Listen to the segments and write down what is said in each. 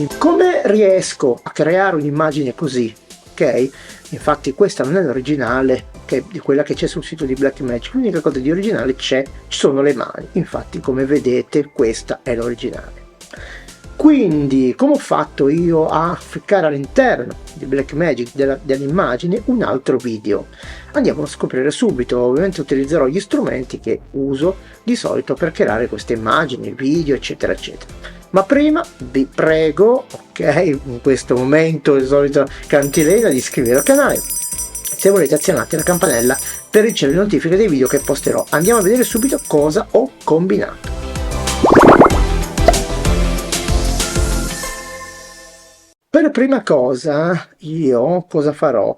Come riesco a creare un'immagine così? Ok? Infatti questa non è l'originale, okay, di quella che c'è sul sito di Blackmagic. L'unica cosa di originale ci sono le mani. Infatti, come vedete, questa è l'originale. Quindi, come ho fatto io a ficcare all'interno di Blackmagic dell'immagine un altro video? Andiamo a scoprire subito. Ovviamente utilizzerò gli strumenti che uso di solito per creare queste immagini, video, eccetera, eccetera. Ma prima vi prego, ok, in questo momento di solito cantilena, di iscrivervi al canale. Se volete azionate la campanella per ricevere notifiche dei video che posterò. Andiamo a vedere subito cosa ho combinato. Per prima cosa io cosa farò?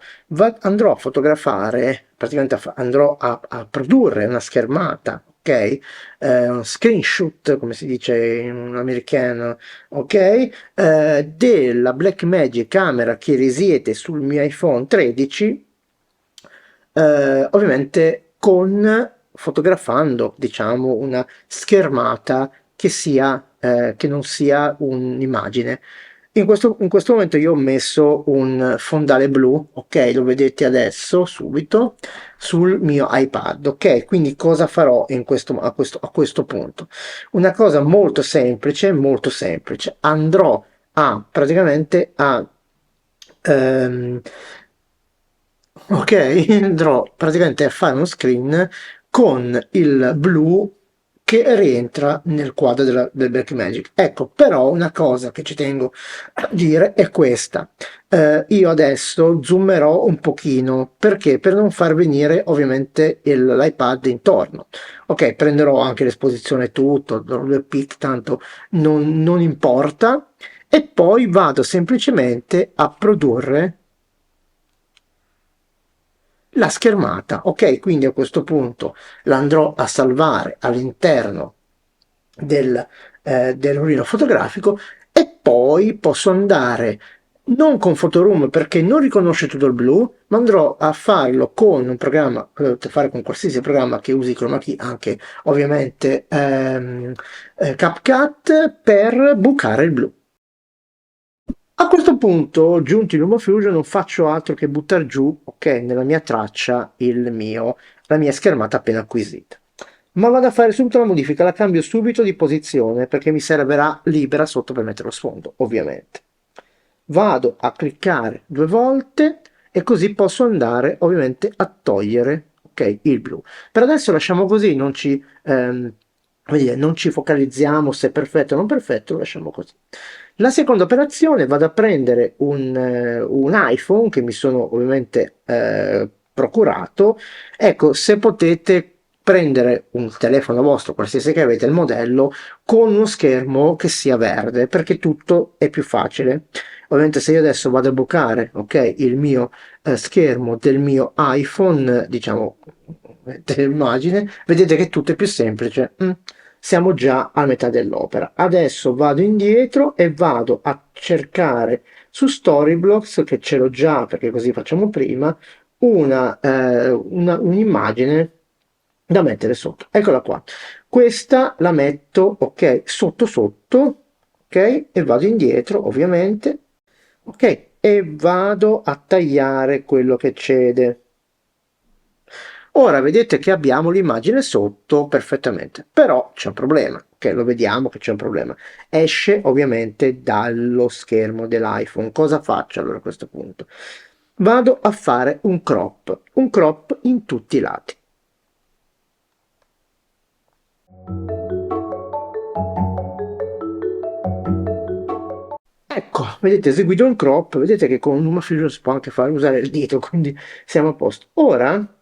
Andrò a fotografare, praticamente andrò a produrre una schermata, ok? Un screenshot, come si dice in americano, ok? Della Blackmagic camera che risiede sul mio iPhone 13, ovviamente fotografando, diciamo, una schermata che non sia un'immagine. In questo momento io ho messo un fondale blu, ok, lo vedete adesso subito sul mio iPad, ok. Quindi cosa farò a questo punto? Una cosa molto semplice, molto semplice. Andrò praticamente ehm, ok, andrò praticamente a fare uno screen con il blu che rientra nel quadro del Blackmagic. Ecco, però una cosa che ci tengo a dire è questa. Io adesso zoomerò un pochino, perché? Per non far venire ovviamente l'iPad intorno. Ok, prenderò anche l'esposizione tutto, darò 2 pic, tanto non importa, e poi vado semplicemente a produrre la schermata. Ok, quindi a questo punto la andrò a salvare all'interno dell'urino fotografico, e poi posso andare non con Photoroom perché non riconosce tutto il blu, ma andrò a farlo con un programma che potete fare con qualsiasi programma che usi chroma key, anche ovviamente CapCut, per bucare il blu. A questo punto, giunti in LumaFusion, non faccio altro che buttare giù, ok, nella mia traccia la mia schermata appena acquisita. Ma vado a fare subito la modifica, la cambio subito di posizione perché mi servirà libera sotto per mettere lo sfondo, ovviamente. Vado a cliccare 2 volte e così posso andare ovviamente a togliere, ok, il blu. Per adesso lasciamo così, non ci focalizziamo se è perfetto o non perfetto, lo lasciamo così. La seconda operazione, vado a prendere un iPhone che mi sono ovviamente procurato. Ecco, se potete prendere un telefono vostro, qualsiasi che avete il modello, con uno schermo che sia verde, perché tutto è più facile. Ovviamente se io adesso vado a bucare, ok, il mio schermo del mio iPhone, diciamo, dell'immagine, vedete che tutto è più semplice. Siamo già a metà dell'opera. Adesso vado indietro e vado a cercare su Storyblocks, che ce l'ho già perché così facciamo prima, un'immagine da mettere sotto. Eccola qua. Questa la metto, ok, sotto sotto, ok, e vado indietro ovviamente, ok, e vado a tagliare quello che cede. Ora vedete che abbiamo l'immagine sotto perfettamente, però c'è un problema, che lo vediamo che c'è un problema. Esce ovviamente dallo schermo dell'iPhone. Cosa faccio allora a questo punto? Vado a fare un crop in tutti i lati. Ecco, vedete, eseguito un crop, vedete che con LumaFusion si può anche fare usare il dito, quindi siamo a posto. Ora,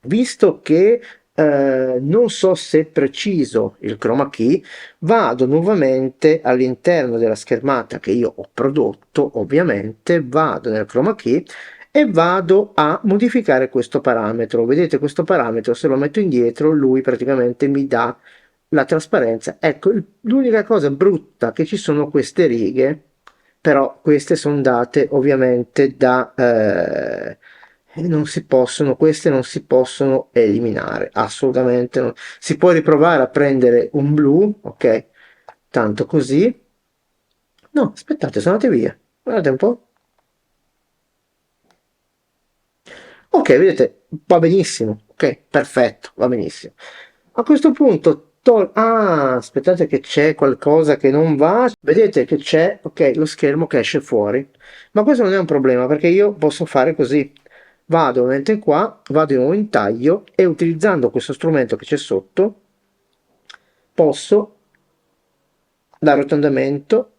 visto che non so se è preciso il chroma key, vado nuovamente all'interno della schermata che io ho prodotto, ovviamente, vado nel chroma key e vado a modificare questo parametro. Vedete, questo parametro, se lo metto indietro, lui praticamente mi dà la trasparenza. Ecco, l'unica cosa brutta che ci sono queste righe, però queste sono date ovviamente queste non si possono eliminare, assolutamente no. Si può riprovare a prendere un blu, ok, tanto così, No, aspettate, sono andate via. Guardate un po'. Ok, vedete, va benissimo. Ok, perfetto, va benissimo. A questo punto, aspettate che c'è qualcosa che non va. Vedete che c'è, ok, lo schermo che esce fuori. Ma questo non è un problema perché io posso fare così. Vado ovviamente qua, vado di nuovo in taglio e utilizzando questo strumento che c'è sotto, posso l'arrotondamento.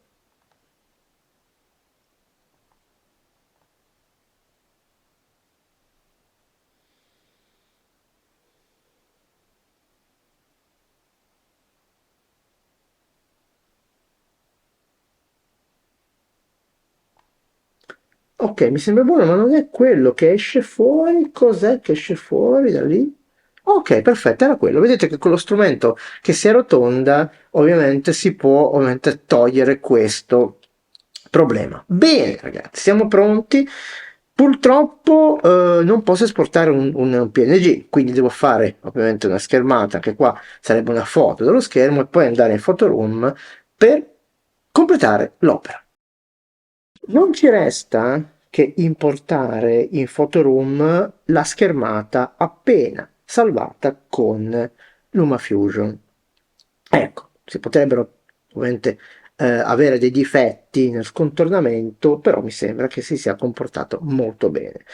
Ok, mi sembra buono, ma non è quello che esce fuori. Cos'è che esce fuori da lì? Ok, perfetto, era quello. Vedete che con lo strumento che si arrotonda, ovviamente si può ovviamente togliere questo problema. Bene, ragazzi, siamo pronti. Purtroppo non posso esportare un PNG, quindi devo fare ovviamente una schermata, anche qua sarebbe una foto dello schermo, e poi andare in Photoroom per completare l'opera. Non ci resta che importare in Photoroom la schermata appena salvata con LumaFusion. Ecco, si potrebbero ovviamente avere dei difetti nel scontornamento, però mi sembra che si sia comportato molto bene.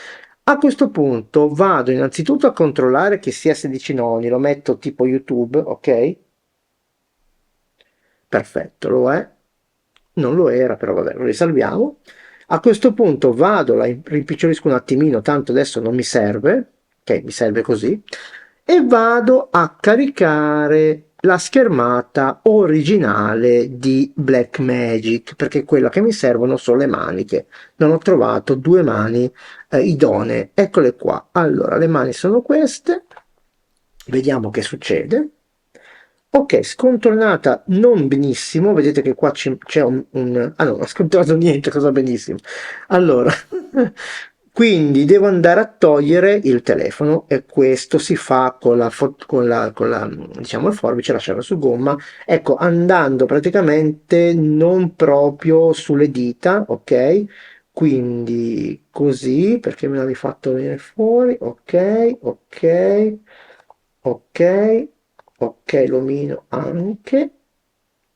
A questo punto vado innanzitutto a controllare che sia 16 noni, lo metto tipo YouTube, ok? Perfetto, lo è. Non lo era, però vabbè, lo risalviamo. A questo punto vado, la rimpicciolisco un attimino, tanto adesso non mi serve, ok, mi serve così, e vado a caricare la schermata originale di Blackmagic, perché quella che mi servono sono le maniche. Non ho trovato due mani idonee. Eccole qua. Allora, le mani sono queste. Vediamo che succede. Ok, scontornata non benissimo, vedete che qua c'è ah no, non ho scontornato niente, cosa benissimo. Allora, quindi devo andare a togliere il telefono e questo si fa con la, diciamo, il forbice, lasciarlo su gomma, ecco, andando praticamente non proprio sulle dita, ok? Quindi così, perché me l'avevi fatto venire fuori, ok, ok, ok, ok, l'omino anche,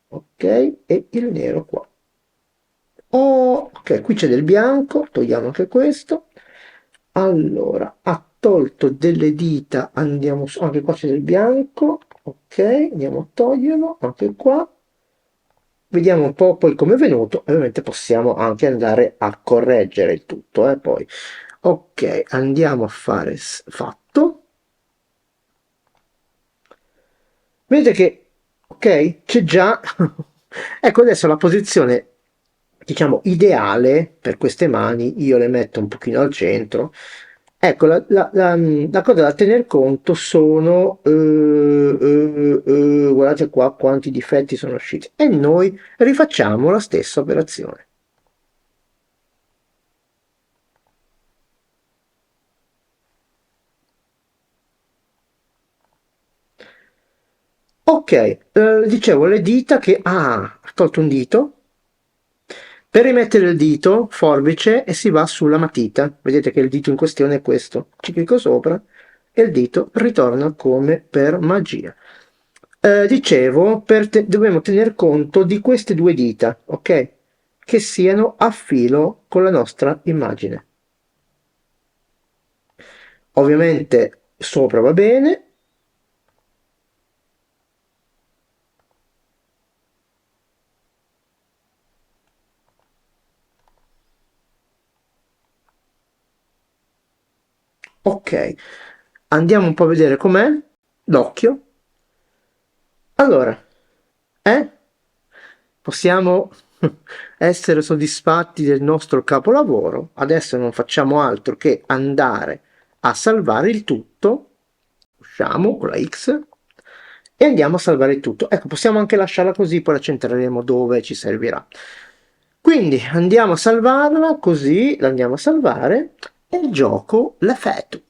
ok, e il nero qua. Oh, ok, qui c'è del bianco, togliamo anche questo. Allora, ha tolto delle dita, andiamo su, anche qua c'è del bianco, ok, andiamo a toglierlo, anche qua. Vediamo un po' poi come è venuto, e ovviamente possiamo anche andare a correggere il tutto, poi. Ok, andiamo a fare fatto. Vedete che, ok, c'è già, ecco adesso la posizione, diciamo, ideale per queste mani, io le metto un pochino al centro. Ecco, la cosa da tener conto sono, guardate qua quanti difetti sono usciti. E noi rifacciamo la stessa operazione. Ok, dicevo le dita che... Ah, ha tolto un dito. Per rimettere il dito, forbice, e si va sulla matita. Vedete che il dito in questione è questo. Ci clicco sopra e il dito ritorna come per magia. Dicevo, dobbiamo tener conto di queste due dita, ok? Che siano a filo con la nostra immagine. Ovviamente sopra va bene. Ok, andiamo un po' a vedere com'è l'occhio. Allora, eh? Possiamo essere soddisfatti del nostro capolavoro. Adesso non facciamo altro che andare a salvare il tutto. Usciamo con la X e andiamo a salvare il tutto. Ecco, possiamo anche lasciarla così, poi la centreremo dove ci servirà. Quindi andiamo a salvarla, così la andiamo a salvare e il gioco l'effetto.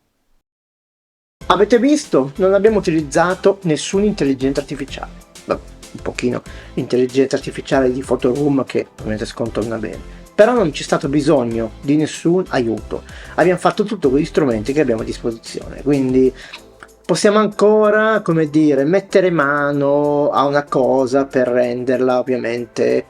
Avete visto? Non abbiamo utilizzato nessuna intelligenza artificiale. Vabbè, un pochino l'intelligenza artificiale di Photoroom, che ovviamente scontorna bene, però non c'è stato bisogno di nessun aiuto, abbiamo fatto tutto con gli strumenti che abbiamo a disposizione, quindi possiamo ancora, come dire, mettere mano a una cosa per renderla ovviamente,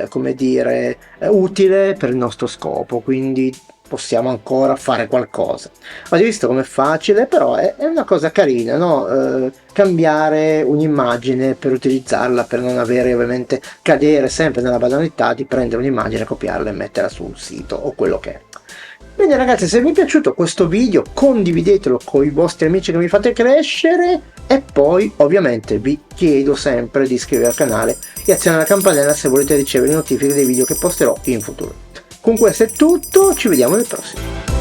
come dire, utile per il nostro scopo, quindi possiamo ancora fare qualcosa. Avete visto com'è facile, però è una cosa carina, no? Cambiare un'immagine per utilizzarla, per non avere ovviamente cadere sempre nella banalità di prendere un'immagine, copiarla e metterla sul sito o quello che è. Bene ragazzi, se vi è piaciuto questo video condividetelo con i vostri amici che mi fate crescere, e poi ovviamente vi chiedo sempre di iscrivervi al canale e azionare la campanella se volete ricevere le notifiche dei video che posterò in futuro. Con questo è tutto, ci vediamo nel prossimo.